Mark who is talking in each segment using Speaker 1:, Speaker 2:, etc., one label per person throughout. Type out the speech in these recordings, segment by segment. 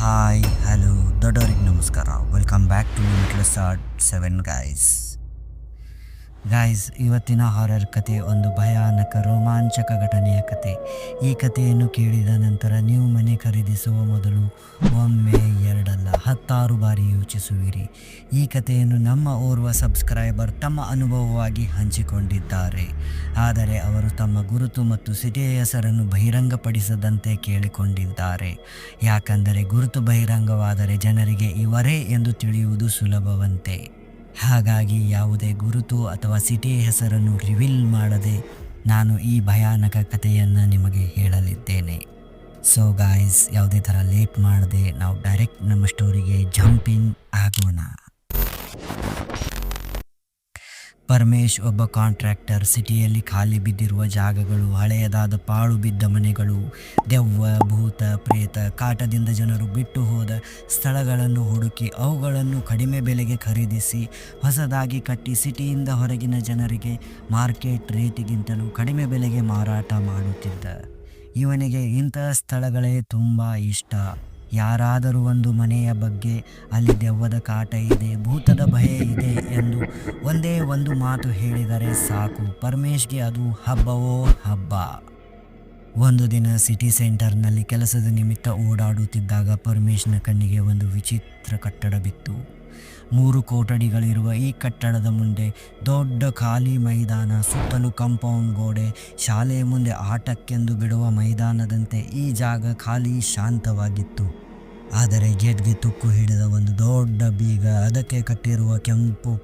Speaker 1: Hi hello ದೊಡ್ಡವರಿಗೆ ನಮಸ್ಕಾರ. Welcome back to limitless art 7 guys. ಇವತ್ತಿನ ಹಾರರ್ ಕತೆ ಒಂದು ಭಯಾನಕ ರೋಮಾಂಚಕ ಘಟನೆಯ ಕತೆ. ಈ ಕಥೆಯನ್ನು ಕೇಳಿದ ನಂತರ ನೀವು ಮನೆ ಖರೀದಿಸುವ ಮೊದಲು ಒಮ್ಮೆ ಎರಡಲ್ಲ 10 ಬಾರಿ ಯೋಚಿಸುವಿರಿ. ಈ ಕಥೆಯನ್ನು ನಮ್ಮ ಓರ್ವ ಸಬ್ಸ್ಕ್ರೈಬರ್ ತಮ್ಮ ಅನುಭವವಾಗಿ ಹಂಚಿಕೊಂಡಿದ್ದಾರೆ. ಆದರೆ ಅವರು ತಮ್ಮ ಗುರುತು ಮತ್ತು ಸಿಟಿಯ ಹೆಸರನ್ನು ಬಹಿರಂಗಪಡಿಸದಂತೆ ಕೇಳಿಕೊಂಡಿದ್ದಾರೆ. ಯಾಕಂದರೆ ಗುರುತು ಬಹಿರಂಗವಾದರೆ ಜನರಿಗೆ ಇವರೇ ಎಂದು ತಿಳಿಯುವುದು ಸುಲಭವಂತೆ. ಹಾಗಾಗಿ ಯಾವುದೇ ಗುರುತು ಅಥವಾ ಸಿಟಿ ಹೆಸರನ್ನು ರಿವೀಲ್ ಮಾಡದೆ ನಾನು ಈ ಭಯಾನಕ ಕಥೆಯನ್ನು ನಿಮಗೆ ಹೇಳಲಿದ್ದೇನೆ. ಸೊ ಗಾಯ್ಸ್, ಯಾವುದೇ ಥರ ಲೇಟ್ ಮಾಡದೆ ನಾವು ಡೈರೆಕ್ಟ್ ನಮ್ಮ ಸ್ಟೋರಿಗೆ ಜಂಪಿಂಗ್ ಆಗೋಣ. ಪರಮೇಶ್ ಒಬ್ಬ ಕಾಂಟ್ರಾಕ್ಟರ್. ಸಿಟಿಯಲ್ಲಿ ಖಾಲಿ ಬಿದ್ದಿರುವ ಜಾಗಗಳು, ಹಳೆಯದಾದ ಪಾಳು ಬಿದ್ದ ಮನೆಗಳು, ದೆವ್ವ, ಭೂತ, ಪ್ರೇತ, ಕಾಟದಿಂದ ಜನರು ಬಿಟ್ಟು ಹೋದ ಸ್ಥಳಗಳನ್ನು ಹುಡುಕಿ ಅವುಗಳನ್ನು ಕಡಿಮೆ ಬೆಲೆಗೆ ಖರೀದಿಸಿ ಹೊಸದಾಗಿ ಕಟ್ಟಿ ಸಿಟಿಯಿಂದ ಹೊರಗಿನ ಜನರಿಗೆ ಮಾರ್ಕೆಟ್ ರೇಟಿಗಿಂತಲೂ ಕಡಿಮೆ ಬೆಲೆಗೆ ಮಾರಾಟ ಮಾಡುತ್ತಿದ್ದ ಇವನಿಗೆ ಇಂತಹ ಸ್ಥಳಗಳೇ ತುಂಬ ಇಷ್ಟ. ಯಾರಾದರೂ ಒಂದು ಮನೆಯ ಬಗ್ಗೆ ಅಲ್ಲಿ ದೆವ್ವದ ಕಾಟ ಇದೆ, ಭೂತದ ಭಯ ಇದೆ ಎಂದು ಒಂದೇ ಒಂದು ಮಾತು ಹೇಳಿದರೆ ಸಾಕು, ಪರಮೇಶ್ಗೆ ಅದು ಹಬ್ಬವೋ ಹಬ್ಬ. ಒಂದು ದಿನ ಸಿಟಿ ಸೆಂಟರ್ನಲ್ಲಿ ಕೆಲಸದ ನಿಮಿತ್ತ ಓಡಾಡುತ್ತಿದ್ದಾಗ ಪರಮೇಶ್ನ ಕಣ್ಣಿಗೆ ಒಂದು ವಿಚಿತ್ರ ಕಟ್ಟಡ ಬಿತ್ತು. 3 ಕೊಠಡಿಗಳಿರುವ ಈ ಕಟ್ಟಡದ ಮುಂದೆ ದೊಡ್ಡ ಖಾಲಿ ಮೈದಾನ, ಸುತ್ತಲೂ ಕಾಂಪೌಂಡ್ ಗೋಡೆ, ಶಾಲೆಯ ಮುಂದೆ ಆಟಕ್ಕೆಂದು ಬಿಡುವ ಮೈದಾನದಂತೆ ಈ ಜಾಗ ಖಾಲಿ ಶಾಂತವಾಗಿತ್ತು. ಆದರೆ ಗೇಟ್ಗೆ ತುಕ್ಕು ಹಿಡಿದ ಒಂದು ದೊಡ್ಡ ಬೀಗ, ಅದಕ್ಕೆ ಕಟ್ಟಿರುವ ಕೆಂಪು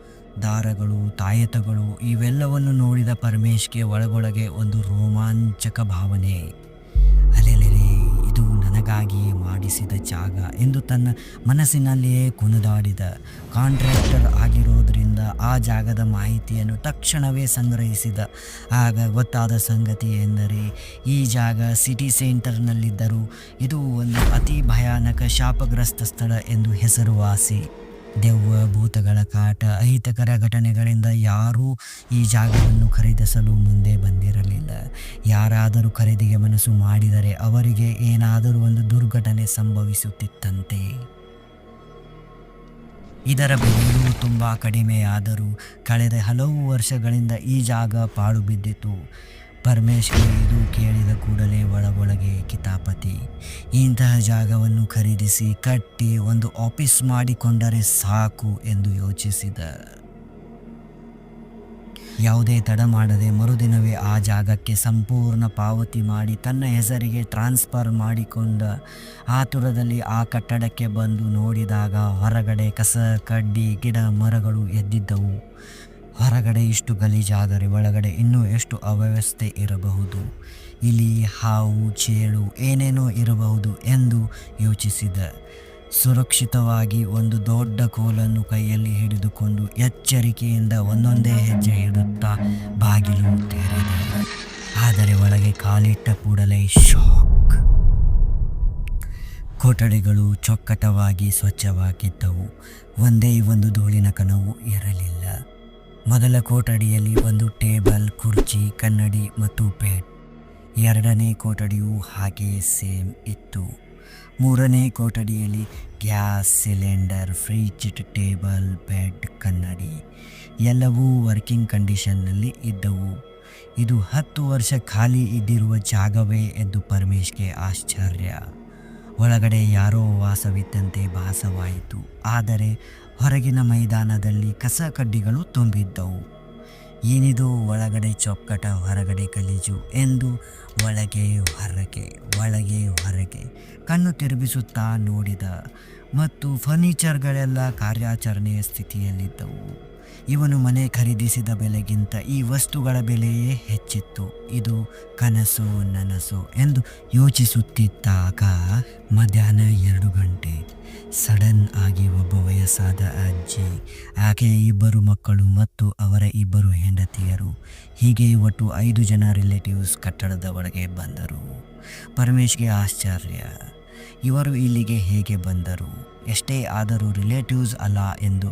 Speaker 1: ದಾರಗಳು, ತಾಯತಗಳು ಇವೆಲ್ಲವನ್ನು ನೋಡಿದ ಪರಮೇಶ್ಗೆ ಒಳಗೊಳಗೆ ಒಂದು ರೋಮಾಂಚಕ ಭಾವನೆ. ಅಲೆಲೆರೆ, ಇದು ನನಗಾಗಿಯೇ ಮಾಡಿಸಿದ ಜಾಗ ಎಂದು ತನ್ನ ಮನಸ್ಸಿನಲ್ಲಿಯೇ ಕುಣಿದಾಡಿದ. ಕಾಂಟ್ರಾಕ್ಟರ್ ಆಗಿರೋದ್ರಿಂದ ಆ ಜಾಗದ ಮಾಹಿತಿಯನ್ನು ತಕ್ಷಣವೇ ಸಂಗ್ರಹಿಸಿದ. ಆಗ ಗೊತ್ತಾದ ಸಂಗತಿ ಎಂದರೆ ಈ ಜಾಗ ಸಿಟಿ ಸೆಂಟರ್ನಲ್ಲಿದ್ದರೂ ಇದು ಒಂದು ಅತಿ ಭಯಾನಕ ಶಾಪಗ್ರಸ್ತ ಸ್ಥಳ ಎಂದು ಹೆಸರುವಾಸಿ. ದೆವ್ವ, ಭೂತಗಳ ಕಾಟ, ಅಹಿತಕರ ಘಟನೆಗಳಿಂದ ಯಾರೂ ಈ ಜಾಗವನ್ನು ಖರೀದಿಸಲು ಮುಂದೆ ಬಂದಿರಲಿಲ್ಲ. ಯಾರಾದರೂ ಖರೀದಿಗೆ ಮನಸ್ಸು ಮಾಡಿದರೆ ಅವರಿಗೆ ಏನಾದರೂ ಒಂದು ದುರ್ಘಟನೆ ಸಂಭವಿಸುತ್ತಿತ್ತಂತೆ. ಇದರ ಬೆಲೆಯೂ ತುಂಬ ಕಡಿಮೆಯಾದರೂ ಕಳೆದ ಹಲವು ವರ್ಷಗಳಿಂದ ಈ ಜಾಗ ಪಾಳು ಬಿದ್ದಿತು. ಪರಮೇಶ್ಗೆ ಇದು ಕೇಳಿದ ಕೂಡಲೇ ಒಳಗೊಳಗೆ ಕಿತಾಪತಿ. ಇಂತಹ ಜಾಗವನ್ನು ಖರೀದಿಸಿ ಕಟ್ಟಿ ಒಂದು ಆಫೀಸ್ ಮಾಡಿಕೊಂಡರೆ ಸಾಕು ಎಂದು ಯೋಚಿಸಿದ. ಯಾವುದೇ ತಡ ಮಾಡದೆ ಮರುದಿನವೇ ಆ ಜಾಗಕ್ಕೆ ಸಂಪೂರ್ಣ ಪಾವತಿ ಮಾಡಿ ತನ್ನ ಹೆಸರಿಗೆ ಟ್ರಾನ್ಸ್ಫರ್ ಮಾಡಿಕೊಂಡ. ಆತುರದಲ್ಲಿ ಆ ಕಟ್ಟಡಕ್ಕೆ ಬಂದು ನೋಡಿದಾಗ ಹೊರಗಡೆ ಕಸ, ಕಡ್ಡಿ, ಗಿಡ ಮರಗಳು ಎದ್ದಿದ್ದವು. ಹೊರಗಡೆ ಇಷ್ಟು ಗಲೀಜಾದರೆ ಒಳಗಡೆ ಇನ್ನೂ ಎಷ್ಟು ಅವ್ಯವಸ್ಥೆ ಇರಬಹುದು. ಇಲಿ, ಹಾವು, ಚೇಳು ಏನೇನೋ ಇರಬಹುದು ಎಂದು ಯೋಚಿಸಿದ. ಸುರಕ್ಷಿತವಾಗಿ ಒಂದು ದೊಡ್ಡ ಕೋಲನ್ನು ಕೈಯಲ್ಲಿ ಹಿಡಿದುಕೊಂಡು ಎಚ್ಚರಿಕೆಯಿಂದ ಒಂದೊಂದೇ ಹೆಜ್ಜೆ ಇಡುತ್ತಾ ಬಾಗಿಲು ತೆರೆದ. ಆದರೆ ಒಳಗೆ ಕಾಲಿಟ್ಟ ಕೂಡಲೇ ಶಾಕ್. ಕೊಠಡಿಗಳು ಚೊಕ್ಕಟವಾಗಿ ಸ್ವಚ್ಛವಾಗಿದ್ದವು. ಒಂದೇ ಒಂದು ಧೂಳಿನ ಕಣವು ಇರಲಿಲ್ಲ. ಮೊದಲ ಕೊಠಡಿಯಲ್ಲಿ ಒಂದು ಟೇಬಲ್, ಕುರ್ಚಿ, ಕನ್ನಡಿ ಮತ್ತು ಬೆಡ್. 2ನೇ ಕೊಠಡಿಯೂ ಹಾಗೆ ಸೇಮ್ ಇತ್ತು. 3ನೇ ಕೊಠಡಿಯಲ್ಲಿ gas cylinder, fridge, table, bed, ಕನ್ನಡಿ ಎಲ್ಲವೂ ವರ್ಕಿಂಗ್ ಕಂಡೀಷನ್ನಲ್ಲಿ ಇದ್ದವು. ಇದು 10 ವರ್ಷ ಖಾಲಿ ಇದ್ದಿರುವ ಜಾಗವೇ ಎಂದು ಪರಮೇಶ್ಗೆ ಆಶ್ಚರ್ಯ. ಒಳಗಡೆ ಯಾರೋ ವಾಸವಿದ್ದಂತೆ ಭಾಸವಾಯಿತು. ಆದರೆ ಹೊರಗಿನ ಮೈದಾನದಲ್ಲಿ ಕಸ ಕಡ್ಡಿಗಳು ತುಂಬಿದ್ದವು. ಏನಿದು, ಒಳಗಡೆ ಚೊಕ್ಕಟ, ಹೊರಗಡೆ ಗಲೀಜು ಎಂದು ಒಳಗೆ ಹೊರಗೆ ಕಣ್ಣು ತಿರುಗಿಸುತ್ತಾ ನೋಡಿದ. ಮತ್ತು ಫರ್ನಿಚರ್ಗಳೆಲ್ಲ ಕಾರ್ಯಾಚರಣೆಯ ಸ್ಥಿತಿಯಲ್ಲಿದ್ದವು. ಇವನು ಮನೆ ಖರೀದಿಸಿದ ಬೆಲೆಗಿಂತ ಈ ವಸ್ತುಗಳ ಬೆಲೆಯೇ ಹೆಚ್ಚಿತ್ತು. ಇದು ಕನಸೋ ನನಸೋ ಎಂದು ಯೋಚಿಸುತ್ತಿದ್ದಾಗ ಮಧ್ಯಾಹ್ನ 2 ಗಂಟೆ. ಸಡನ್ ಆಗಿ ಒಬ್ಬ ವಯಸ್ಸಾದ ಅಜ್ಜಿ, ಆಕೆಯ 2 ಮಕ್ಕಳು ಮತ್ತು ಅವರ 2 ಹೆಂಡತಿಯರು, ಹೀಗೆ ಒಟ್ಟು 5 ಜನ ರಿಲೇಟಿವ್ಸ್ ಕಟ್ಟಡದ ಒಳಗೆ ಬಂದರು. ಪರಮೇಶ್ಗೆ ಆಶ್ಚರ್ಯ, ಇವರು ಇಲ್ಲಿಗೆ ಹೇಗೆ ಬಂದರು? ಎಷ್ಟೇ ಆದರೂ ರಿಲೇಟಿವ್ಸ್ ಅಲ್ಲ ಎಂದು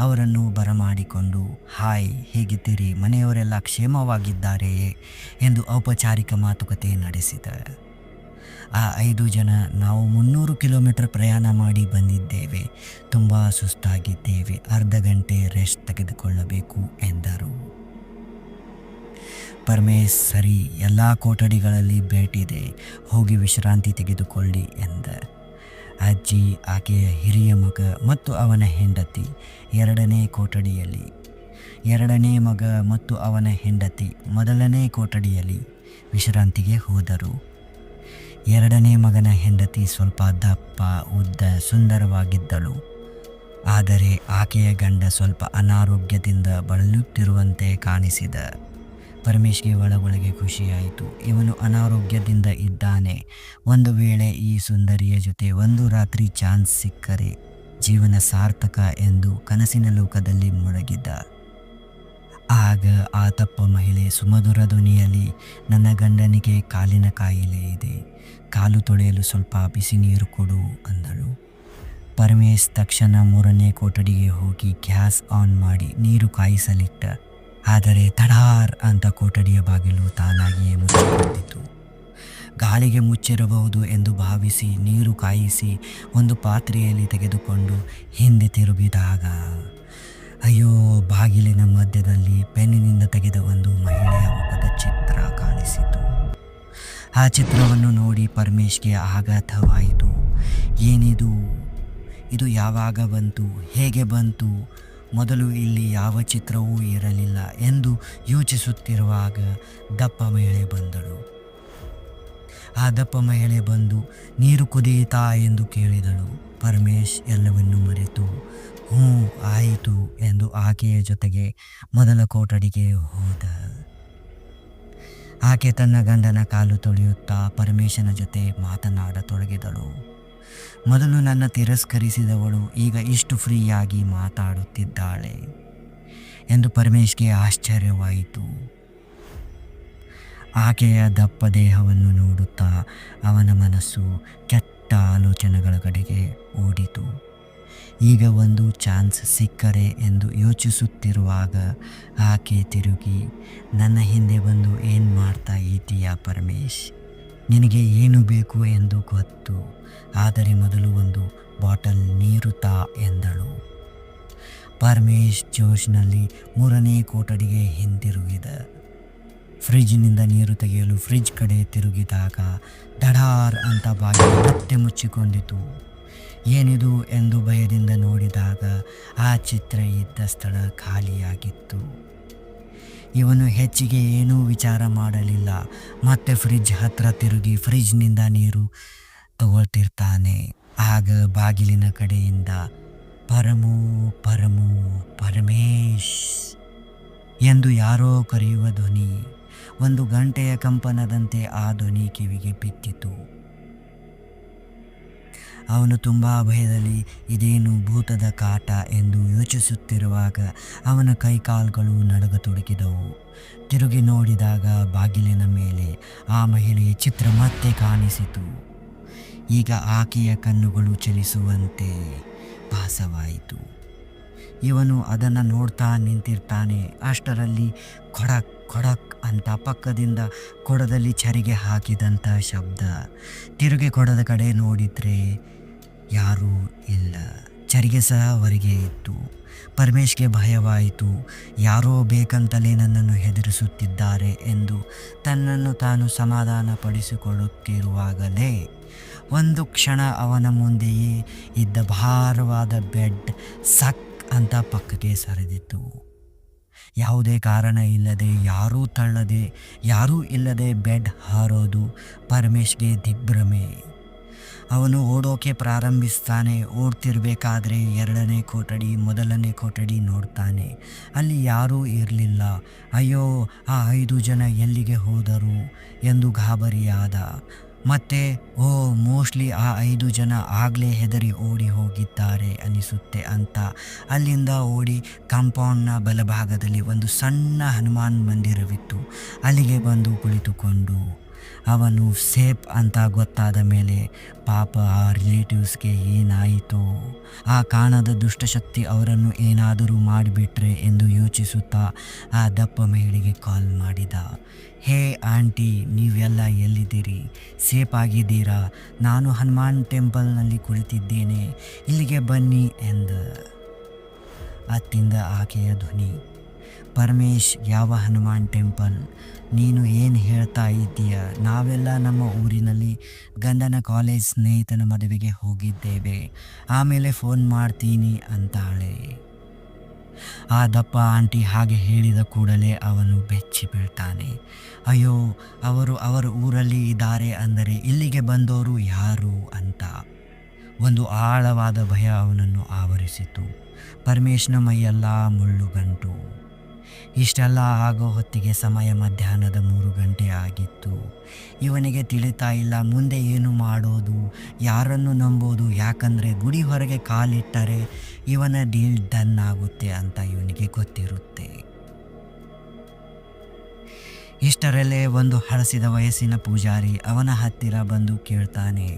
Speaker 1: ಅವರನ್ನು ಬರಮಾಡಿಕೊಂಡು, ಹಾಯ್, ಹೇಗಿದ್ದೀರಿ, ಮನೆಯವರೆಲ್ಲ ಕ್ಷೇಮವಾಗಿದ್ದಾರೆಯೇ ಎಂದು ಔಪಚಾರಿಕ ಮಾತುಕತೆ ನಡೆಸಿದ. ಆ 5 ಜನ ನಾವು 300 ಕಿಲೋಮೀಟರ್ ಪ್ರಯಾಣ ಮಾಡಿ ಬಂದಿದ್ದೇವೆ. ತುಂಬ ಸುಸ್ತಾಗಿದ್ದೇವೆ. ಅರ್ಧ ಗಂಟೆ ರೆಸ್ಟ್ ತೆಗೆದುಕೊಳ್ಳಬೇಕು ಎಂದರು. ಪರಮೇಶ್ ಸರಿ, ಎಲ್ಲ ಕೊಠಡಿಗಳಲ್ಲಿ ಬೆಡ್ ಇದೆ, ಹೋಗಿ ವಿಶ್ರಾಂತಿ ತೆಗೆದುಕೊಳ್ಳಿ ಎಂದ. ಅಜ್ಜಿ, ಆಕೆಯ ಹಿರಿಯ ಮಗ ಮತ್ತು ಅವನ ಹೆಂಡತಿ 2ನೇ ಕೊಠಡಿಯಲ್ಲಿ, 2ನೇ ಮಗ ಮತ್ತು ಅವನ ಹೆಂಡತಿ 1ನೇ ಕೊಠಡಿಯಲ್ಲಿ ವಿಶ್ರಾಂತಿಗೆ ಹೋದರು. 2ನೇ ಮಗನ ಹೆಂಡತಿ ಸ್ವಲ್ಪ ದಪ್ಪ, ಉದ್ದ, ಸುಂದರವಾಗಿದ್ದಳು. ಆದರೆ ಆಕೆಯ ಗಂಡ ಸ್ವಲ್ಪ ಅನಾರೋಗ್ಯದಿಂದ ಬಳಲುತ್ತಿರುವಂತೆ ಕಾಣಿಸಿದ. ಪರಮೇಶ್ಗೆ ಒಳಗೊಳಗೆ ಖುಷಿಯಾಯಿತು. ಇವನು ಅನಾರೋಗ್ಯದಿಂದ ಇದ್ದಾನೆ. ಒಂದು ವೇಳೆ ಈ ಸುಂದರಿಯ ಜೊತೆ ಒಂದು ರಾತ್ರಿ ಚಾನ್ಸ್ ಸಿಕ್ಕರೆ ಜೀವನ ಸಾರ್ಥಕ ಎಂದು ಕನಸಿನ ಲೋಕದಲ್ಲಿ ಮುಳುಗಿದ್ದ. ಆಗ ಆ ದಪ್ಪ ಮಹಿಳೆ ಸುಮಧುರ ಧ್ವನಿಯಲ್ಲಿ, ನನ್ನ ಗಂಡನಿಗೆ ಕಾಲಿನ ಕಾಯಿಲೆ ಇದೆ, ಕಾಲು ತೊಳೆಯಲು ಸ್ವಲ್ಪ ಬಿಸಿ ನೀರು ಕೊಡು ಅಂದಳು. ಪರಮೇಶ್ ತಕ್ಷಣ 3ನೇ ಕೊಠಡಿಗೆ ಹೋಗಿ ಗ್ಯಾಸ್ ಆನ್ ಮಾಡಿ ನೀರು ಕಾಯಿಸಲಿಟ್ಟ. ಆದರೆ ತಡಾರ್ ಅಂತ ಕೊಠಡಿಯ ಬಾಗಿಲು ತಾನಾಗಿಯೇ ಮುಚ್ಚಿಕೊಂಡಿತು. ಗಾಳಿಗೆ ಮುಚ್ಚಿರಬಹುದು ಎಂದು ಭಾವಿಸಿ ನೀರು ಕಾಯಿಸಿ ಒಂದು ಪಾತ್ರೆಯಲ್ಲಿ ತೆಗೆದುಕೊಂಡು ಹಿಂದೆ ತಿರುಗಿದಾಗ, ಅಯ್ಯೋ, ಬಾಗಿಲಿನ ಮಧ್ಯದಲ್ಲಿ ಪೆನ್ನಿನಿಂದ ತೆಗೆದ ಒಂದು ಮಹಿಳೆಯ ಮುಖದ ಚಿತ್ರ ಕಾಣಿಸಿತು. ಆ ಚಿತ್ರವನ್ನು ನೋಡಿ ಪರಮೇಶ್ಗೆ ಆಘಾತವಾಯಿತು. ಏನಿದು? ಇದು ಯಾವಾಗ ಬಂತು? ಹೇಗೆ ಬಂತು? ಮೊದಲು ಇಲ್ಲಿ ಯಾವ ಚಿತ್ರವೂ ಇರಲಿಲ್ಲ ಎಂದು ಯೋಚಿಸುತ್ತಿರುವಾಗ ದಪ್ಪ ಮಹಿಳೆ ಬಂದಳು. ಆ ದಪ್ಪ ಮಹಿಳೆ ಬಂದು ನೀರು ಕುದಿಯಿತಾ ಎಂದು ಕೇಳಿದಳು. ಪರಮೇಶ್ ಎಲ್ಲವನ್ನೂ ಮರೆತು ಹ್ಞೂ ಆಯಿತು ಎಂದು ಆಕೆಯ ಜೊತೆಗೆ ಮೊದಲ ಕೊಠಡಿಗೆ ಹೋದ. ಆಕೆ ತನ್ನ ಗಂಡನ ಕಾಲು ತೊಳೆಯುತ್ತಾ ಪರಮೇಶನ ಜೊತೆ ಮಾತನಾಡತೊಡಗಿದಳು. ಮೊದಲು ನನ್ನ ತಿರಸ್ಕರಿಸಿದವಳು ಈಗ ಇಷ್ಟು ಫ್ರೀಯಾಗಿ ಮಾತಾಡುತ್ತಿದ್ದಾಳೆ ಎಂದು ಪರಮೇಶ್ಗೆ ಆಶ್ಚರ್ಯವಾಯಿತು. ಆಕೆಯ ದಪ್ಪ ದೇಹವನ್ನು ನೋಡುತ್ತಾ ಅವನ ಮನಸ್ಸು ಕೆಟ್ಟ ಆಲೋಚನೆಗಳ ಕಡೆಗೆ ಓಡಿತು. ಈಗ ಒಂದು ಚಾನ್ಸ್ ಸಿಕ್ಕರೆ ಎಂದು ಯೋಚಿಸುತ್ತಿರುವಾಗ ಆಕೆ ತಿರುಗಿ, ನನ್ನ ಹಿಂದೆ ಬಂದು ಏನು ಮಾಡ್ತಾ ಇದ್ದೀಯಾ ಪರಮೇಶ್? ನಿನಗೆ ಏನು ಬೇಕು ಎಂದು ಗೊತ್ತು, ಆದರೆ ಮೊದಲು ಒಂದು ಬಾಟಲ್ ನೀರು ತಾ ಎಂದಳು. ಪರಮೇಶ್ ಜೋಶ್ನಲ್ಲಿ 3ನೇ ಕೊಠಡಿಗೆ ಹಿಂದಿರುಗಿದ. ಫ್ರಿಜ್ನಿಂದ ನೀರು ತೆಗೆಯಲು ಫ್ರಿಜ್ ಕಡೆ ತಿರುಗಿದಾಗ ದಡಾರ್ ಅಂತ ಬಾಗಿಲು ಮತ್ತೆ ಮುಚ್ಚಿಕೊಂಡಿತು. ಏನಿದು ಎಂದು ಭಯದಿಂದ ನೋಡಿದಾಗ ಆ ಚಿತ್ರ ಇದ್ದ ಸ್ಥಳ ಖಾಲಿಯಾಗಿತ್ತು. ಇವನು ಹೆಚ್ಚಿಗೆ ಏನೂ ವಿಚಾರ ಮಾಡಲಿಲ್ಲ. ಮತ್ತೆ ಫ್ರಿಜ್ ಹತ್ರ ತಿರುಗಿ ಫ್ರಿಜ್ನಿಂದ ನೀರು ತಗೊಳ್ತಿರ್ತಾನೆ. ಆಗ ಬಾಗಿಲಿನ ಕಡೆಯಿಂದ ಪರಮು ಪರಮು ಪರಮೇಶ್ ಎಂದು ಯಾರೋ ಕರೆಯುವ ಧ್ವನಿ. ಒಂದು ಗಂಟೆಯ ಕಂಪನದಂತೆ ಆ ಧ್ವನಿ ಕಿವಿಗೆ ಬಿದ್ದಿತು. ಅವನು ತುಂಬ ಭಯದಲ್ಲಿ ಇದೇನು ಭೂತದ ಕಾಟ ಎಂದು ಯೋಚಿಸುತ್ತಿರುವಾಗ ಅವನ ಕೈಕಾಲುಗಳು ನಡುಗತೊಡಗಿದವು. ತಿರುಗಿ ನೋಡಿದಾಗ ಬಾಗಿಲಿನ ಮೇಲೆ ಆ ಮಹಿಳೆಯ ಚಿತ್ರ ಮತ್ತೆ ಕಾಣಿಸಿತು. ಈಗ ಆಕೆಯ ಕಣ್ಣುಗಳು ಚಲಿಸುವಂತೆ ಭಾಸವಾಯಿತು. ಇವನು ಅದನ್ನು ನೋಡ್ತಾ ನಿಂತಿರ್ತಾನೆ. ಅಷ್ಟರಲ್ಲಿ ಖಡಕ್ ಖಡಕ್ ಅಂತ ಪಕ್ಕದಿಂದ ಕೊಡದಲ್ಲಿ ಚರಿಗೆ ಹಾಕಿದಂಥ ಶಬ್ದ. ತಿರುಗಿ ಕೊಡದ ಕಡೆ ನೋಡಿದರೆ ಯಾರೂ ಇಲ್ಲ. ಚರಿಗೆ ಸಹ ಹೊರಗೆ ಇತ್ತು. ಪರಮೇಶ್ಗೆ ಭಯವಾಯಿತು. ಯಾರೋ ಬೇಕಂತಲೇ ನನ್ನನ್ನು ಹೆದರಿಸುತ್ತಿದ್ದಾರೆ ಎಂದು ತನ್ನನ್ನು ತಾನು ಸಮಾಧಾನ ಪಡಿಸಿಕೊಳ್ಳುತ್ತಿರುವಾಗಲೇ ಒಂದು ಕ್ಷಣ ಅವನ ಮುಂದೆಯೇ ಇದ್ದ ಭಾರವಾದ ಬೆಡ್ ಸಕ್ ಅಂತ ಪಕ್ಕಕ್ಕೆ ಸರಿದಿತ್ತು. ಯಾವುದೇ ಕಾರಣ ಇಲ್ಲದೆ, ಯಾರೂ ತಳ್ಳದೆ, ಯಾರೂ ಇಲ್ಲದೆ ಬೆಡ್ ಹಾರೋದು ಪರಮೇಶ್ಗೆ ದಿಗ್ಭ್ರಮೆ. ಅವನು ಓಡೋಕೆ ಪ್ರಾರಂಭಿಸ್ತಾನೆ. ಓಡ್ತಿರ್ಬೇಕಾದ್ರೆ 2ನೇ ಕೊಠಡಿ 1ನೇ ಕೊಠಡಿ ನೋಡ್ತಾನೆ. ಅಲ್ಲಿ ಯಾರೂ ಇರಲಿಲ್ಲ. ಅಯ್ಯೋ, ಆ 5 ಜನ ಎಲ್ಲಿಗೆ ಹೋದರು ಎಂದು ಗಾಬರಿಯಾದ. ಮತ್ತೆ ಮೋಸ್ಟ್ಲಿ ಆ 5 ಜನ ಆಗಲೇ ಹೆದರಿ ಓಡಿ ಹೋಗಿದ್ದಾರೆ ಅನಿಸುತ್ತೆ ಅಂತ ಅಲ್ಲಿಂದ ಓಡಿ ಕಾಂಪೌಂಡ್ನ ಬಲಭಾಗದಲ್ಲಿ ಒಂದು ಸಣ್ಣ ಹನುಮಾನ್ ಮಂದಿರವಿತ್ತು. ಅಲ್ಲಿಗೆ ಬಂದು ಕುಳಿತುಕೊಂಡು ಅವನು ಸೇಫ್ ಅಂತ ಗೊತ್ತಾದ ಮೇಲೆ ಪಾಪ ಆ ರಿಲೇಟಿವ್ಸ್ಗೆ ಏನಾಯಿತೋ, ಆ ಕಾಣದ ದುಷ್ಟಶಕ್ತಿ ಅವರನ್ನು ಏನಾದರೂ ಮಾಡಿಬಿಟ್ರೆ ಎಂದು ಯೋಚಿಸುತ್ತಾ ಆ ದಪ್ಪ ಮಹಿಳೆಗೆ ಕಾಲ್ ಮಾಡಿದ. ಹೇ ಆಂಟಿ, ನೀವೆಲ್ಲ ಎಲ್ಲಿದ್ದೀರಿ? ಸೇಫ್ ಆಗಿದ್ದೀರಾ? ನಾನು ಹನುಮಾನ್ ಟೆಂಪಲ್ನಲ್ಲಿ ಕುಳಿತಿದ್ದೇನೆ, ಇಲ್ಲಿಗೆ ಬನ್ನಿ ಎಂದ. ಅತ್ತಿಂದ ಆಕೆಯ ಧ್ವನಿ, ಪರಮೇಶ್, ಯಾವ ಹನುಮಾನ್ ಟೆಂಪಲ್? ನೀನು ಏನು ಹೇಳ್ತಾ ಇದ್ದೀಯ? ನಾವೆಲ್ಲ ನಮ್ಮ ಊರಿನಲ್ಲಿ ಗಂಡನ ಕಾಲೇಜ್ ಸ್ನೇಹಿತನ ಮದುವೆಗೆ ಹೋಗಿದ್ದೇವೆ, ಆಮೇಲೆ ಫೋನ್ ಮಾಡ್ತೀನಿ ಅಂತಾಳೆ. ಆ ದಪ್ಪ ಆಂಟಿ ಹಾಗೆ ಹೇಳಿದ ಕೂಡಲೇ ಅವನು ಬೆಚ್ಚಿ ಬೀಳ್ತಾನೆ. ಅಯ್ಯೋ, ಅವರ ಊರಲ್ಲಿ ಇದ್ದಾರೆ ಅಂದರೆ ಇಲ್ಲಿಗೆ ಬಂದವರು ಯಾರು ಅಂತ. ಒಂದು ಆಳವಾದ ಭಯ ಅವನನ್ನು ಆವರಿಸಿತು. ಪರಮೇಶ್ನ ಮೈಯೆಲ್ಲ ಮುಳ್ಳುಗಂಟು. ಇಷ್ಟೆಲ್ಲ ಆಗೋ ಹೊತ್ತಿಗೆ ಸಮಯ ಮಧ್ಯಾಹ್ನದ 3 ಗಂಟೆ ಆಗಿತ್ತು. ಇವನಿಗೆ ತಿಳಿತಾ ಇಲ್ಲ ಮುಂದೆ ಏನು ಮಾಡೋದು, ಯಾರನ್ನು ನಂಬೋದು. ಯಾಕಂದರೆ ಗುಡಿ ಹೊರಗೆ ಕಾಲಿಟ್ಟರೆ ಇವನ ಡೀಲ್ ಡನ್ ಆಗುತ್ತೆ ಅಂತ ಇವನಿಗೆ ಗೊತ್ತಿರುತ್ತೆ. ಇಷ್ಟರಲ್ಲೇ ಒಂದು ಹಳಸಿದ ವಯಸ್ಸಿನ ಪೂಜಾರಿ ಅವನ ಹತ್ತಿರ ಬಂದು ಕೇಳ್ತಾನೆ,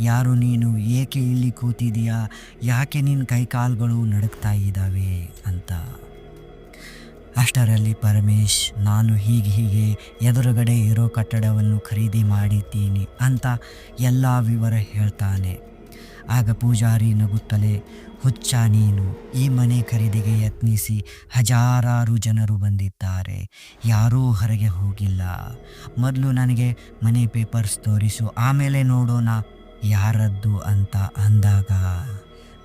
Speaker 1: ಯಾರು ನೀನು? ಏಕೆ ಇಲ್ಲಿ ಕೂತಿದೀಯಾ? ಯಾಕೆ ನಿನ್ನ ಕೈಕಾಲುಗಳು ನಡುಕ್ತಾ ಇದ್ದಾವೆ ಅಂತ. ಅಷ್ಟರಲ್ಲಿ ಪರಮೇಶ್, ನಾನು ಹೀಗೆ ಎದುರುಗಡೆ ಇರೋ ಕಟ್ಟಡವನ್ನು ಖರೀದಿ ಮಾಡಿದ್ದೀನಿ ಅಂತ ಎಲ್ಲ ವಿವರ ಹೇಳ್ತಾನೆ. ಆಗ ಪೂಜಾರಿ ನಗುತ್ತಲೇ, ಹುಚ್ಚ ನೀನು, ಈ ಮನೆ ಖರೀದಿಗೆ ಯತ್ನಿಸಿ ಹಜಾರಾರು ಜನರು ಬಂದಿದ್ದಾರೆ, ಯಾರೂ ಹೊರಗೆ ಹೋಗಿಲ್ಲ. ಮೊದಲು ನನಗೆ ಮನೆ ಪೇಪರ್ಸ್ ತೋರಿಸು, ಆಮೇಲೆ ನೋಡೋಣ ಯಾರದ್ದು ಅಂತ ಅಂದಾಗ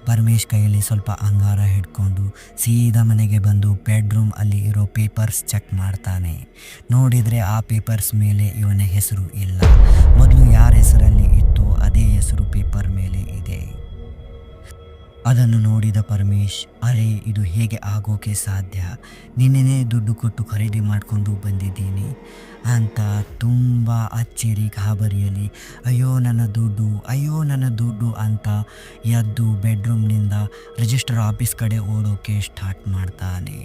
Speaker 1: ಪರಮೇಶ್ ಕೈಯಲ್ಲಿ ಸ್ವಲ್ಪ ಅಂಗಾರ ಹಿಡ್ಕೊಂಡು ಸೀದಾ ಮನೆಗೆ ಬಂದು ಬೆಡ್ರೂಮ್ ಅಲ್ಲಿ ಇರೋ ಪೇಪರ್ಸ್ ಚೆಕ್ ಮಾಡ್ತಾನೆ. ನೋಡಿದರೆ ಆ ಪೇಪರ್ಸ್ ಮೇಲೆ ಇವನ ಹೆಸರು ಇಲ್ಲ. ಮೊದಲು ಯಾರ ಹೆಸರಲ್ಲಿ ಇತ್ತೋ ಅದೇ ಹೆಸರು ಪೇಪರ್ ಮೇಲೆ ಇದೆ. ಅದನ್ನು ನೋಡಿದ ಪರಮೇಶ್, ಅರೆ ಇದು ಹೇಗೆ ಆಗೋಕೆ ಸಾಧ್ಯ? ನಿನ್ನೆನೇ ದುಡ್ಡು ಕೊಟ್ಟು ಖರೀದಿ ಮಾಡಿಕೊಂಡು ಬಂದಿದ್ದೀನಿ ಅಂತ ತುಂಬ ಅಚ್ಚರಿ ಗಾಬರಿಯಲ್ಲಿ ಅಯ್ಯೋ ನನ್ನ ದುಡ್ಡು ಅಂತ ಎದ್ದು ಬೆಡ್ರೂಮ್ನಿಂದ ರಿಜಿಸ್ಟರ್ ಆಫೀಸ್ ಕಡೆ ಓಡೋಕೆ ಸ್ಟಾರ್ಟ್ ಮಾಡ್ತಾನೆ.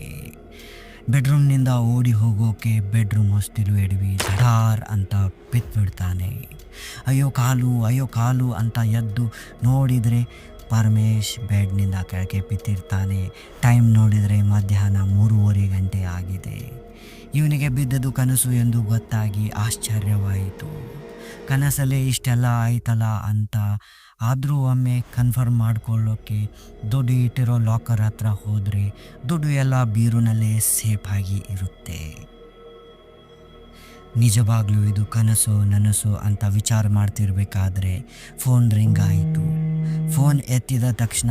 Speaker 1: ಬೆಡ್ರೂಮ್ನಿಂದ ಓಡಿ ಹೋಗೋಕೆ ಬೆಡ್ರೂಮ್ ಹೊಸ್ತಿಲು ಎಡವಿ ಧಡಾರ್ ಅಂತ ಬಿದ್ದುಬಿಡ್ತಾನೆ. ಅಯ್ಯೋ ಕಾಲು ಅಂತ ಎದ್ದು ನೋಡಿದರೆ ಪರಮೇಶ್ ಬೆಡ್ನಿಂದ ಕೆಳಗೆ ಬಿದ್ದಿರ್ತಾನೆ. ಟೈಮ್ ನೋಡಿದರೆ ಮಧ್ಯಾಹ್ನ 3:30 ಗಂಟೆ ಆಗಿದೆ. ಇವನಿಗೆ ಬಿದ್ದದು ಕನಸು ಎಂದು ಗೊತ್ತಾಗಿ ಆಶ್ಚರ್ಯವಾಯಿತು. ಕನಸಲ್ಲೇ ಇಷ್ಟೆಲ್ಲ ಆಯ್ತಲ್ಲ ಅಂತ. ಆದರೂ ಒಮ್ಮೆ ಕನ್ಫರ್ಮ್ ಮಾಡ್ಕೊಳ್ಳೋಕ್ಕೆ ದುಡ್ಡು ಇಟ್ಟಿರೋ ಲಾಕರ್ ಹತ್ರ ಹೋದರೆ ದುಡ್ಡು ಎಲ್ಲ ಬೀರುನಲ್ಲೇ ಸೇಫಾಗಿ ಇರುತ್ತೆ. ನಿಜವಾಗ್ಲೂ ಇದು ಕನಸೋ ನನಸೋ ಅಂತ ವಿಚಾರ ಮಾಡ್ತಿರ್ಬೇಕಾದ್ರೆ ಫೋನ್ ರಿಂಗ್ ಆಯಿತು. ಫೋನ್ ಎತ್ತಿದ ತಕ್ಷಣ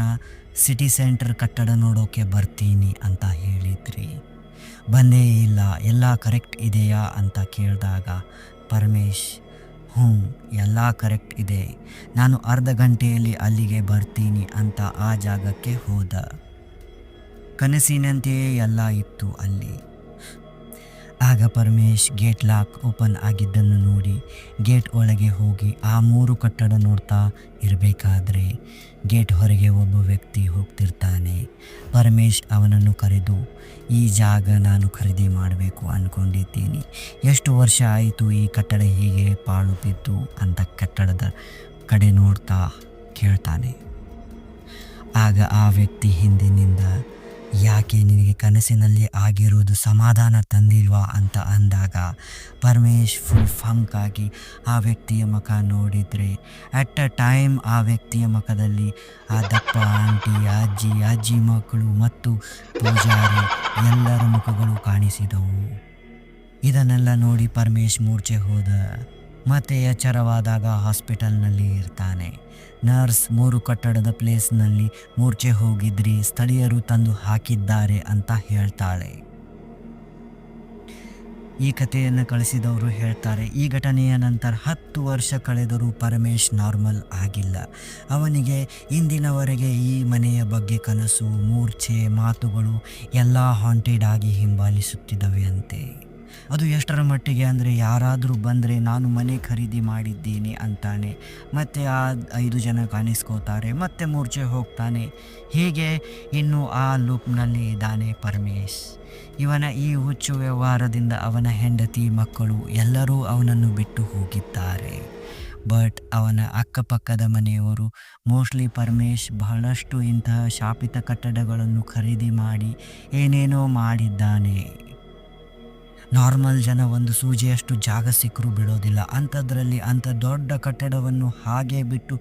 Speaker 1: ಸಿಟಿ ಸೆಂಟರ್ ಕಟ್ಟಡ ನೋಡೋಕೆ ಬರ್ತೀನಿ ಅಂತ ಹೇಳಿದ್ರಿ, ಬಂದೇ ಇಲ್ಲ, ಎಲ್ಲ ಕರೆಕ್ಟ್ ಇದೆಯಾ ಅಂತ ಕೇಳಿದಾಗ ಪರಮೇಶ್, ಎಲ್ಲ ಕರೆಕ್ಟ್ ಇದೆ, ನಾನು ಅರ್ಧ ಗಂಟೆಯಲ್ಲಿ ಅಲ್ಲಿಗೆ ಬರ್ತೀನಿ ಅಂತ ಆ ಜಾಗಕ್ಕೆ ಹೋದ. ಕನಸಿನಂತೆಯೇ ಎಲ್ಲ ಇತ್ತು ಅಲ್ಲಿ. ಆಗ ಪರಮೇಶ್ ಗೇಟ್ ಲಾಕ್ ಓಪನ್ ಆಗಿದ್ದನ್ನು ನೋಡಿ ಗೇಟ್ ಒಳಗೆ ಹೋಗಿ ಆ 3 ಕಟ್ಟಡ ನೋಡ್ತಾ ಇರಬೇಕಾದ್ರೆ ಗೇಟ್ ಹೊರಗೆ ಒಬ್ಬ ವ್ಯಕ್ತಿ ಹೋಗ್ತಿರ್ತಾನೆ. ಪರಮೇಶ್ ಅವನನ್ನು ಕರೆದು, ಈ ಜಾಗ ನಾನು ಖರೀದಿ ಮಾಡಬೇಕು ಅಂದ್ಕೊಂಡಿದ್ದೀನಿ, ಎಷ್ಟು ವರ್ಷ ಆಯಿತು ಈ ಕಟ್ಟಡ ಹೀಗೆ ಪಾಳು ಬಿದ್ದು ಅಂತ ಕಟ್ಟಡದ ಕಡೆ ನೋಡ್ತಾ ಕೇಳ್ತಾನೆ. ಆಗ ಆ ವ್ಯಕ್ತಿ ಹಿಂದಿನಿಂದ, ಯಾಕೆ ನಿನಗೆ ಕನಸಿನಲ್ಲಿ ಆಗಿರೋದು ಸಮಾಧಾನ ತಂದಿಲ್ವಾ ಅಂತ ಅಂದಾಗ ಪರಮೇಶ್ ಫುಲ್ ಫಂಕ್ ಆಗಿ ಆ ವ್ಯಕ್ತಿಯ ಮುಖ ನೋಡಿದರೆ ಅಟ್ ಅ ಟೈಮ್ ಆ ವ್ಯಕ್ತಿಯ ಮುಖದಲ್ಲಿ ಆ ದಪ್ಪ ಆಂಟಿ, ಅಜ್ಜಿ ಮಕ್ಕಳು ಮತ್ತು ಪೂಜಾರಿ ಎಲ್ಲರ ಮುಖಗಳು ಕಾಣಿಸಿದವು. ಇದನ್ನೆಲ್ಲ ನೋಡಿ ಪರಮೇಶ್ ಮೂರ್ಛೆ ಹೋದ. ಮತ್ತೆ ಎಚ್ಚರವಾದಾಗ ಹಾಸ್ಪಿಟಲ್ನಲ್ಲಿ ಇರ್ತಾನೆ. ನರ್ಸ್ 3 ಕಟ್ಟಡದ ಪ್ಲೇಸ್ನಲ್ಲಿ ಮೂರ್ಛೆ ಹೋಗಿದ್ರಿ, ಸ್ಥಳೀಯರು ತಂದು ಹಾಕಿದ್ದಾರೆ ಅಂತ ಹೇಳ್ತಾಳೆ. ಈ ಕಥೆಯನ್ನು ಕಳಿಸಿದವರು ಹೇಳ್ತಾರೆ, ಈ ಘಟನೆಯ ನಂತರ 10 ವರ್ಷ ಕಳೆದರೂ ಪರಮೇಶ್ ನಾರ್ಮಲ್ ಆಗಿಲ್ಲ. ಅವನಿಗೆ ಇಂದಿನವರೆಗೆ ಈ ಮನೆಯ ಬಗ್ಗೆ ಕನಸು, ಮೂರ್ಛೆ, ಮಾತುಗಳು ಎಲ್ಲ ಹಾಂಟೆಡ್ ಆಗಿ ಹಿಂಬಾಲಿಸುತ್ತಿದ್ದವೆ ಅಂತೆ. ಅದು ಎಷ್ಟರ ಮಟ್ಟಿಗೆ ಅಂದರೆ ಯಾರಾದರೂ ಬಂದರೆ ನಾನು ಮನೆ ಖರೀದಿ ಮಾಡಿದ್ದೀನಿ ಅಂತಾನೆ, ಮತ್ತು ಆ 5 ಜನ ಕಾಣಿಸ್ಕೋತಾರೆ, ಮತ್ತೆ ಮೂರ್ಛೆ ಹೋಗ್ತಾನೆ. ಹೀಗೆ ಇನ್ನು ಆ ಲೂಪ್ನಲ್ಲಿ ಇದ್ದಾನೆ ಪರಮೇಶ್. ಇವನ ಈ ಹುಚ್ಚು ವ್ಯವಹಾರದಿಂದ ಅವನ ಹೆಂಡತಿ, ಮಕ್ಕಳು ಎಲ್ಲರೂ ಅವನನ್ನು ಬಿಟ್ಟು ಹೋಗಿದ್ದಾರೆ. ಬಟ್ ಅವನ ಅಕ್ಕಪಕ್ಕದ ಮನೆಯವರು ಮೋಸ್ಟ್ಲಿ ಪರಮೇಶ್ ಬಹಳಷ್ಟು ಇಂತಹ ಶಾಪಿತ ಕಟ್ಟಡಗಳನ್ನು ಖರೀದಿ ಮಾಡಿ ಏನೇನೋ ಮಾಡಿದ್ದಾನೆ. ನಾರ್ಮಲ್ ಜನ ಒಂದು ಸೂಜಿಯಷ್ಟು ಜಾಗ ಸಿಕ್ಕರೂ ಬಿಡೋದಿಲ್ಲ, ಅಂಥದ್ರಲ್ಲಿ ಅಂಥ ದೊಡ್ಡ ಕಟ್ಟಡವನ್ನು ಹಾಗೆ ಬಿಟ್ಟು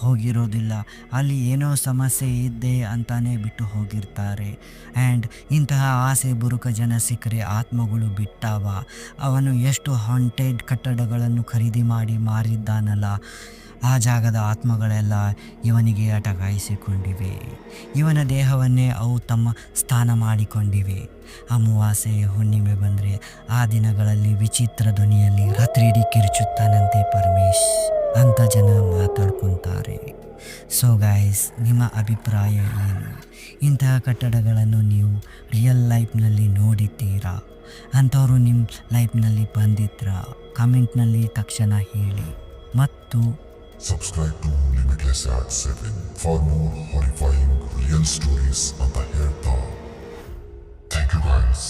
Speaker 1: ಹೋಗಿರೋದಿಲ್ಲ. ಅಲ್ಲಿ ಏನೋ ಸಮಸ್ಯೆ ಇದ್ದೆ ಅಂತಾನೆ ಬಿಟ್ಟು ಹೋಗಿರ್ತಾರೆ. ಆ್ಯಂಡ್ ಇಂತಹ ಆಸೆ ಬುರುಕ ಜನ ಸಿಕ್ಕರೆ ಆತ್ಮಗಳು ಬಿಟ್ಟಾವ. ಅವನು ಎಷ್ಟು ಹಾಂಟೆಡ್ ಕಟ್ಟಡಗಳನ್ನು ಖರೀದಿ ಮಾಡಿ ಮಾರಿದ್ದಾನಲ್ಲ, ಆ ಜಾಗದ ಆತ್ಮಗಳೆಲ್ಲ ಇವನಿಗೆ ಅಟಕಾಯಿಸಿಕೊಂಡಿವೆ. ಇವನ ದೇಹವನ್ನೇ ಅವು ತಮ್ಮ ಸ್ಥಾನ ಮಾಡಿಕೊಂಡಿವೆ. ಅಮಾವಾಸ್ಯೆ ಹುಣ್ಣಿಮೆ ಬಂದರೆ ಆ ದಿನಗಳಲ್ಲಿ ವಿಚಿತ್ರ ಧ್ವನಿಯಲ್ಲಿ ರಾತ್ರಿಯಿಡೀ ಕಿರುಚುತ್ತಾನಂತೆ ಪರಮೇಶ್ ಅಂತ ಜನ ಮಾತಾಡ್ಕೊತಾರೆ. ಸೊ ಗಾಯ್ಸ್, ನಿಮ್ಮ ಅಭಿಪ್ರಾಯ ಏನು? ಇಂತಹ ಕಟ್ಟಡಗಳನ್ನು ನೀವು ರಿಯಲ್ ಲೈಫ್ನಲ್ಲಿ ನೋಡಿದ್ದೀರಾ? ಅಂಥವರು ನಿಮ್ಮ ಲೈಫ್ನಲ್ಲಿ ಬಂದಿದ್ರಾ? ಕಮೆಂಟ್ನಲ್ಲಿ ತಕ್ಷಣ ಹೇಳಿ. ಮತ್ತು
Speaker 2: subscribe to Limitless at 7 for more horrifying real stories on the Hair Talk. Thank you guys.